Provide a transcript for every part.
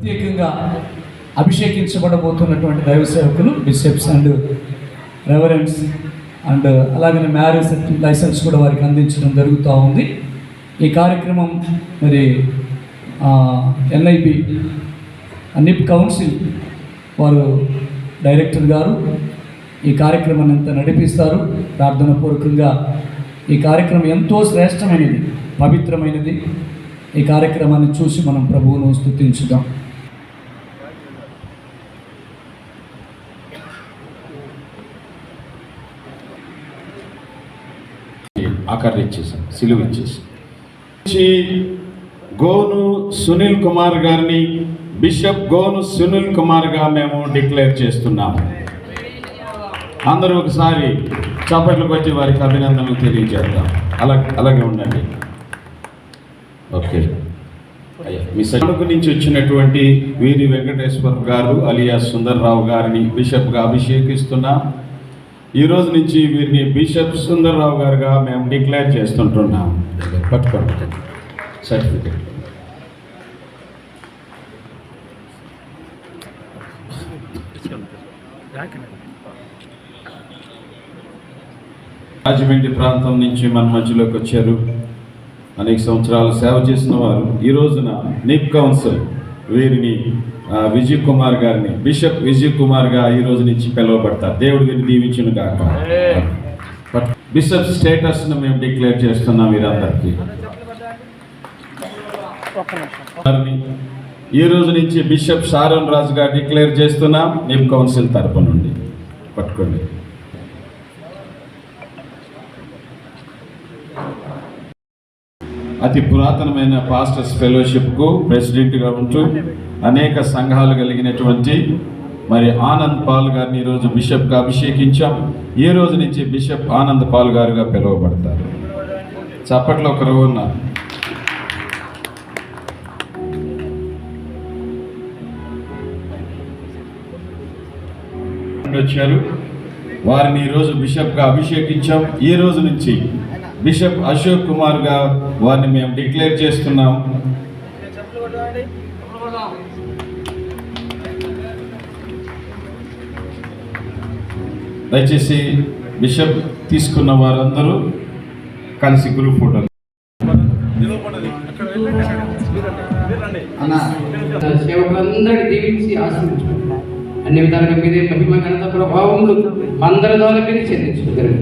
ప్రత్యేకంగా అభిషేకించబడబోతున్నటువంటి దైవ సేవకులు బిషప్స్ అండ్ రెవరెండ్స్ అండ్ అలాగనే మ్యారేజ్ లైసెన్స్ కూడా వారికి అందించడం జరుగుతూ ఉంది. ఈ కార్యక్రమం మరి ఎన్ఐబి నిప్ కౌన్సిల్ వారు డైరెక్టర్ గారు ఈ కార్యక్రమాన్ని అంతా నడిపిస్తారు. ప్రార్థన పూర్వకంగా ఈ కార్యక్రమం ఎంతో శ్రేష్టమైనది, పవిత్రమైనది. ఈ కార్యక్రమాన్ని చూసి మనం ప్రభువును స్తుతించుదాం. ఆఖరి ఇచ్చేసాం, సిలువ ఇచ్చేసాం. గోను సునీల్ కుమార్ గారిని బిషప్ గోను సునీల్ కుమార్గా మేము డిక్లేర్ చేస్తున్నాము. అందరూ ఒకసారి చప్పట్లు కొట్టి వారికి అభినందనలు తెలియజేద్దాం. అలాగే ఉండండి. ఓకే. మీ సైనికు నుంచి వచ్చినటువంటి వీరి వెంకటేశ్వర్ గారు అలియా సుందర్రావు గారిని బిషప్గా అభిషేకిస్తున్నాం. ఈ రోజు నుంచి వీరిని బిషప్ సుందర్రావు గారుగా మేము డిక్లేర్ చేస్తుంటున్నాం. పట్టుకోండి సర్టిఫికేట్. రాజమండ్రి ప్రాంతం నుంచి మన మధ్యలోకి వచ్చారు. అనేక సంవత్సరాలు సేవ చేసిన వారు. ఈ రోజున నిప్ కౌన్సిల్ వీరిని విజయ్ కుమార్ గారిని బిషప్ విజయ్ కుమార్గా ఈ రోజు నుంచి పిలువబడతారు. దేవుడు వీరిని దీవించును గాక. బిషప్ స్టేటస్ను మేము డిక్లేర్ చేస్తున్నాం వీరందరికీ. ఈ రోజు నుంచి బిషప్ షారోన్ రాజుగా డిక్లేర్ చేస్తున్నాం నిప్ కౌన్సిల్ తరపు నుండి. పట్టుకోండి. అతి పురాతనమైన పాస్టర్స్ ఫెలోషిప్కు ప్రెసిడెంట్గా ఉంటూ అనేక సంఘాలు కలిగినటువంటి మరి ఆనంద్ పాల్ గారిని ఈరోజు బిషప్గా అభిషేకించాం. ఈ రోజు నుంచి బిషప్ ఆనంద్ పాల్ గారుగా పిలువబడతారు. చప్పట్లో ఒకరు ఉన్నారు. వచ్చారు, వారిని ఈరోజు బిషప్గా అభిషేకించాం. ఈ రోజు నుంచి బిషప్ అశోక్ కుమార్గా వారిని మేము డిక్లేర్ చేస్తున్నాం. దయచేసి బిషప్ తీసుకున్న వారందరూ కలిసి గ్రూప్ ఫోటో. సేవకులందరినీ దీవించి ఆశీర్వదించుకుంటున్నాం. అన్ని విధాలుగా మీరే మహిమ ఘనత ప్రభావములు అందరి ద్వారా మీరు చెల్లించుకుంటారు.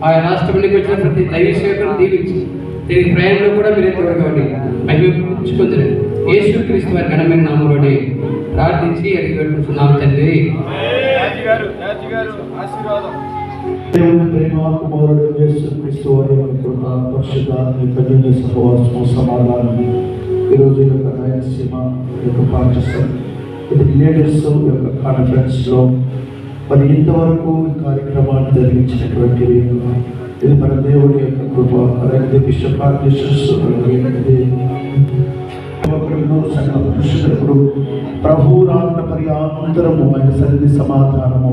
ఆయా రాష్ట్రానికి వచ్చిన ప్రతి దైవ సేవకులను దీవించి తిరిగి ప్రయాణంలో కూడా మీరే తోడుగా మహిమించుకుంటారు. యేసుక్రీస్తు వారి ఘనమైన నామములోనే ప్రార్థించి అడిగి పెట్టుకుంటున్నాం తండ్రి. కుమారుడు యేసుక్రీస్తు వారి పరిశుద్ధాత్మ సహవాసము సమాధానం ఈరోజు యొక్క రాయలసీమ యొక్క పాఠశాల రిలేటివ్స్ యొక్క కాన్ఫరెన్స్లో మరి ఇంతవరకు ఈ కార్యక్రమాన్ని జరిగించినటువంటి ఇది మన దేవుడి యొక్క కృప. అలాగే బిషప్ సంఘ పురుషులకు ప్రభు రాక పర్యాంతరము ఆయన సన్నిధి సమాధానము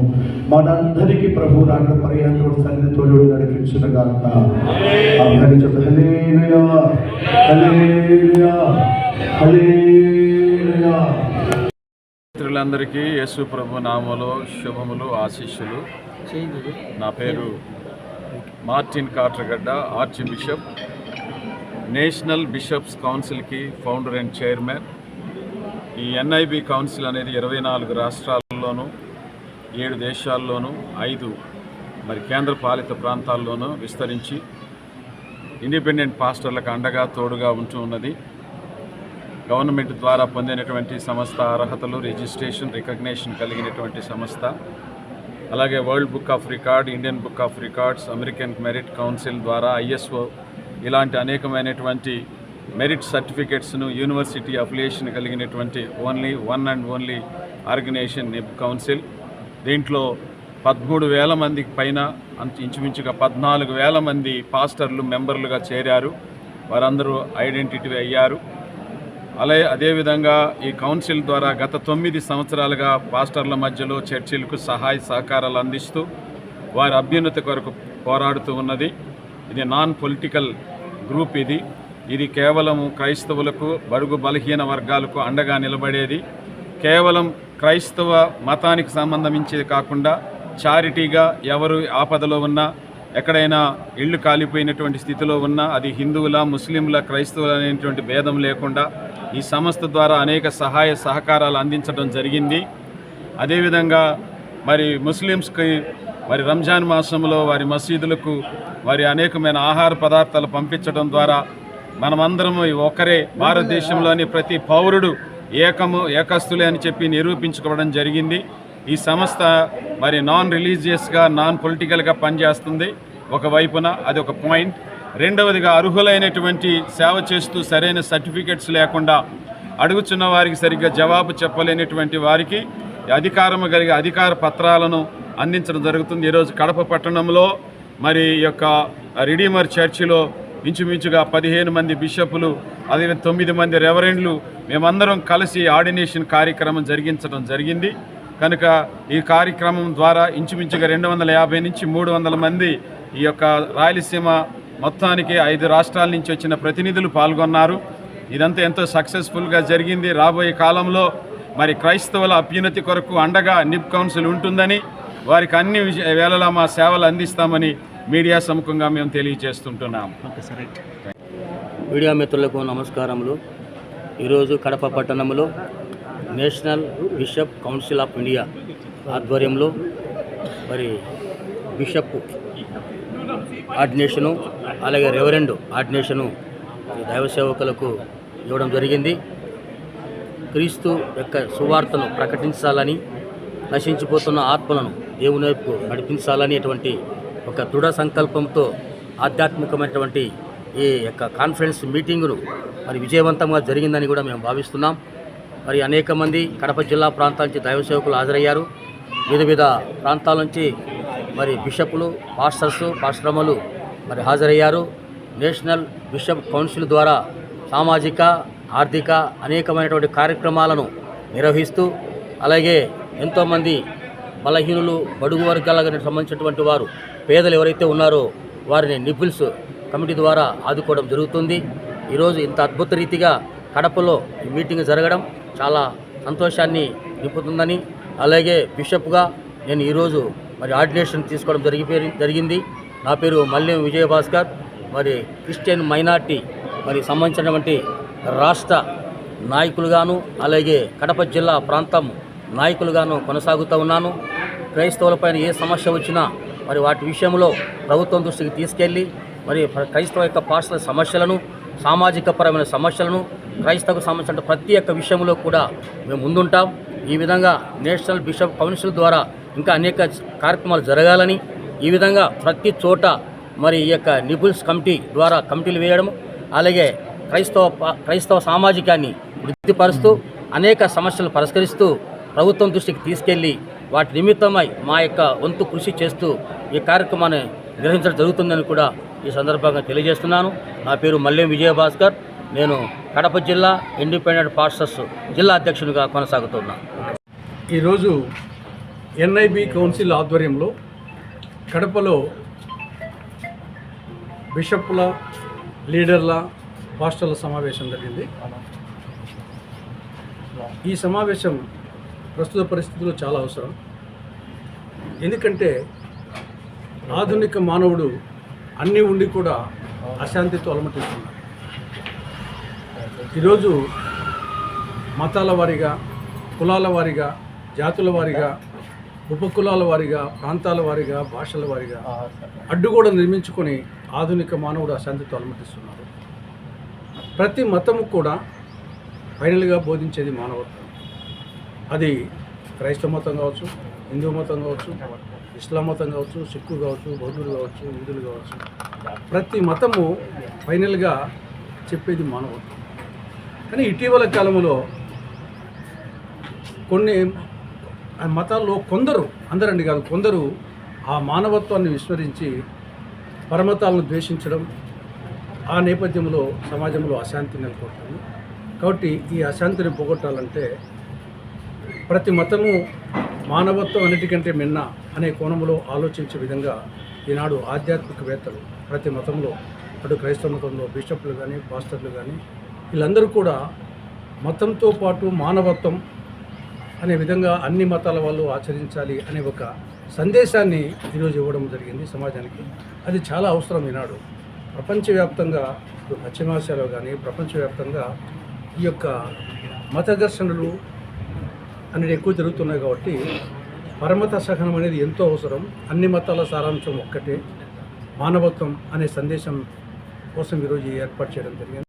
మనందరికీ ప్రభు రాక పర్యాంతరం సన్నిధి తోడు నడిపించుగాక. హల్లెలూయా హల్లెలూయా హల్లెలూయా. మిత్రులందరికీ యేసు ప్రభు నామములో శుభములు ఆశీస్సులు. నా పేరు Martin Katragadda, archbishop, national bishops కౌన్సిల్కి ఫౌండర్ అండ్ చైర్మన్. ఈ ఎన్ఐబి కౌన్సిల్ అనేది 24 రాష్ట్రాల్లోనూ 7 దేశాల్లోనూ 5 మరి కేంద్ర పాలిత ప్రాంతాల్లోనూ విస్తరించి ఇండిపెండెంట్ పాస్టర్లకు అండగా తోడుగా ఉంటూ ఉన్నది. గవర్నమెంట్ ద్వారా పొందినటువంటి సంస్థ, అర్హతలు, రిజిస్ట్రేషన్, రికగ్నేషన్ కలిగినటువంటి సంస్థ. అలాగే world book of record, Indian book of records, American merit council ద్వారా ISO ఇలాంటి అనేకమైనటువంటి మెరిట్ సర్టిఫికేట్స్ను, యూనివర్సిటీ అఫిలియేషన్ కలిగినటువంటి one and only organisation NIB council. దీంట్లో 13,000 మందికి పైన ఇంచుమించుగా 14,000 మంది పాస్టర్లు మెంబర్లుగా చేరారు. వారందరూ ఐడెంటిటీ అయ్యారు. అదేవిధంగా ఈ కౌన్సిల్ ద్వారా గత 9 సంవత్సరాలుగా పాస్టర్ల మధ్యలో చర్చిలకు సహాయ సహకారాలు అందిస్తూ వారి అభ్యున్నతి కొరకు పోరాడుతూ ఉన్నది. ఇది నాన్ పొలిటికల్ గ్రూప్. ఇది కేవలం క్రైస్తవులకు, బడుగు బలహీన వర్గాలకు అండగా నిలబడేది. కేవలం క్రైస్తవ మతానికి సంబంధించేది కాకుండా చారిటీగా ఎవరు ఆపదలో ఉన్నా, ఎక్కడైనా ఇళ్ళు కాలిపోయినటువంటి స్థితిలో ఉన్నా, అది హిందువుల, ముస్లింల, క్రైస్తవుల అనేటువంటి భేదం లేకుండా ఈ సంస్థ ద్వారా అనేక సహాయ సహకారాలు అందించడం జరిగింది. అదేవిధంగా మరి ముస్లిమ్స్కి మరి రంజాన్ మాసంలో వారి మసీదులకు వారి అనేకమైన ఆహార పదార్థాలు పంపించడం ద్వారా మనమందరం ఒకరే, భారతదేశంలోని ప్రతి పౌరుడు ఏకస్తులే అని చెప్పి నిరూపించుకోవడం జరిగింది. ఈ సంస్థ మరి నాన్ రిలీజియస్గా, నాన్ పొలిటికల్గా పనిచేస్తుంది. ఒకవైపున అది ఒక పాయింట్. రెండవదిగా అర్హులైనటువంటి సేవ చేస్తూ సరైన సర్టిఫికెట్స్ లేకుండా అడుగుచున్న వారికి సరిగ్గా జవాబు చెప్పలేనటువంటి వారికి అధికారము కలిగే అధికార పత్రాలను అందించడం జరుగుతుంది. ఈరోజు కడప పట్టణంలో మరి యొక్క రిడీమర్ చర్చిలో ఇంచుమించుగా 15 మంది బిషపులు, అదే 9 మంది రెవరెండ్లు మేమందరం కలిసి ఆర్డినేషన్ కార్యక్రమం జరిగించడం జరిగింది. కనుక ఈ కార్యక్రమం ద్వారా ఇంచుమించుగా 250 నుంచి 300 మంది ఈ యొక్క రాయలసీమ మొత్తానికి 5 రాష్ట్రాల నుంచి వచ్చిన ప్రతినిధులు పాల్గొన్నారు. ఇదంతా ఎంతో సక్సెస్ఫుల్గా జరిగింది. రాబోయే కాలంలో మరి క్రైస్తవుల అభ్యున్నతి కొరకు అండగా నిబ్ కౌన్సిల్ ఉంటుందని, వారికి అన్ని వేళలా మా సేవలు అందిస్తామని మీడియా సముఖంగా మేము తెలియజేస్తుంటున్నాం. మీడియా మిత్రులకు నమస్కారములు. ఈరోజు కడప పట్టణంలో national bishop council of India ఆధ్వర్యంలో మరి బిషప్ ఆర్డినేషను, అలాగే రెవరెండ్ ఆర్డినేషను దైవ సేవకులకు ఇవ్వడం జరిగింది. క్రీస్తు యొక్క సువార్తను ప్రకటించాలని, నశించిపోతున్న ఆత్మలను దేవుని వైపు నడిపించాలని అటువంటి ఒక దృఢ సంకల్పంతో ఆధ్యాత్మికమైనటువంటి ఈ యొక్క కాన్ఫరెన్స్ మీటింగును మరి విజయవంతంగా జరిగిందని కూడా మేము భావిస్తున్నాం. మరి అనేక మంది కడప జిల్లా ప్రాంతాల నుంచి దైవ సేవకులు హాజరయ్యారు. వివిధ ప్రాంతాల నుంచి మరి బిషపులు, పాస్టర్లు మరి హాజరయ్యారు. నేషనల్ బిషప్ కౌన్సిల్ ద్వారా సామాజిక, ఆర్థిక అనేకమైనటువంటి కార్యక్రమాలను నిర్వహిస్తూ, అలాగే ఎంతోమంది బలహీనులు, బడుగు వర్గాలకు సంబంధించినటువంటి వారు, పేదలు ఎవరైతే ఉన్నారో వారిని నిపుల్స్ కమిటీ ద్వారా ఆదుకోవడం జరుగుతుంది. ఈరోజు ఇంత అద్భుత రీతిగా కడపలో ఈ మీటింగ్ జరగడం చాలా సంతోషాన్ని నింపుతుందని, అలాగే బిషప్గా నేను ఈరోజు మరి ఆర్డినేషన్ తీసుకోవడం జరిగింది. నా పేరు మల్లెం విజయభాస్కర్. మరి క్రిస్టియన్ మైనార్టీ మరి సంబంధించినటువంటి రాష్ట్ర నాయకులుగాను, అలాగే కడప జిల్లా ప్రాంతం నాయకులుగాను కొనసాగుతూ ఉన్నాను. క్రైస్తవులపైన ఏ సమస్య వచ్చినా మరి వాటి విషయంలో ప్రభుత్వం దృష్టికి తీసుకెళ్ళి మరి క్రైస్తవ యొక్క పాస్టర్ల సమస్యలను, సామాజిక పరమైన సమస్యలను, క్రైస్తవకు సంబంధించిన ప్రతి ఒక్క విషయంలో కూడా మేము ముందుంటాం. ఈ విధంగా నేషనల్ బిషప్ కౌన్సిల్ ద్వారా ఇంకా అనేక కార్యక్రమాలు జరగాలని, ఈ విధంగా ప్రతి చోట మరి ఈ యొక్క నిపుల్స్ కమిటీ ద్వారా కమిటీలు వేయడం, అలాగే క్రైస్తవ సామాజికాన్ని వృద్ధిపరుస్తూ అనేక సమస్యలు పరిష్కరిస్తూ ప్రభుత్వం దృష్టికి తీసుకెళ్లి వాటి నిమిత్తమై మా యొక్క వంతు కృషి చేస్తూ ఈ కార్యక్రమాన్ని నిర్వహించడం జరుగుతుందని కూడా ఈ సందర్భంగా తెలియజేస్తున్నాను. నా పేరు మల్లెం విజయభాస్కర్. నేను కడప జిల్లా ఇండిపెండెంట్ పాస్టర్స్ జిల్లా అధ్యక్షునిగా కొనసాగుతున్నాను. ఈరోజు ఎన్ఐబి కౌన్సిల్ ఆధ్వర్యంలో కడపలో బిషప్ల, లీడర్ల, పాస్టర్ల సమావేశం జరిగింది. ఈ సమావేశం ప్రస్తుత పరిస్థితుల్లో చాలా అవసరం. ఎందుకంటే ఆధునిక మానవుడు అన్నీ ఉండి కూడా అశాంతితో అలమటిస్తున్నాడు. ఈరోజు మతాల వారీగా, కులాల వారీగా, జాతుల వారీగా, ఉపకులాల వారీగా, ప్రాంతాల వారీగా, భాషల వారీగా అడ్డుగోడ నిర్మించుకొని ఆధునిక మానవుడు అశాంతితో అలమటిస్తున్నారు. ప్రతి మతము కూడా ఫైనల్గా బోధించేది మానవత్వం. అది క్రైస్తవ మతం కావచ్చు, హిందూ మతం కావచ్చు, ఇస్లాం మతం కావచ్చు, సిక్కు కావచ్చు, బౌద్ధులు కావచ్చు, హిందువులు కావచ్చు, ప్రతి మతము ఫైనల్గా చెప్పేది మానవత్వం. కానీ ఇటీవల కాలంలో కొన్ని మతాల్లో కొందరు, అందరండి కాదు, కొందరు ఆ మానవత్వాన్ని విస్మరించి పరమతాలను ద్వేషించడం, ఆ నేపథ్యంలో సమాజంలో అశాంతి నెలకొంటుంది. కాబట్టి ఈ అశాంతిని పోగొట్టాలంటే ప్రతి మతము మానవత్వం అన్నిటికంటే మిన్న అనే కోణంలో ఆలోచించే విధంగా ఈనాడు ఆధ్యాత్మికవేత్తలు ప్రతి మతంలో, అటు క్రైస్తవ మతంలో బిషప్లు కానీ, పాస్టర్లు కానీ, వీళ్ళందరూ కూడా మతంతో పాటు మానవత్వం, అనే విధంగా అన్ని మతాల వాళ్ళు ఆచరించాలి అనే ఒక సందేశాన్ని ఈరోజు ఇవ్వడం జరిగింది సమాజానికి. అది చాలా అవసరం ఈనాడు. ప్రపంచవ్యాప్తంగా ఇప్పుడు పశ్చిమాసియాలో కానీ ప్రపంచవ్యాప్తంగా ఈ యొక్క మత ఘర్షణలు అనేది ఎక్కువ జరుగుతున్నాయి కాబట్టి పరమత సహనం అనేది ఎంతో అవసరం. అన్ని మతాల సారాంశం ఒక్కటే, మానవత్వం అనే సందేశం కోసం ఈరోజు ఏర్పాటు చేయడం జరిగింది.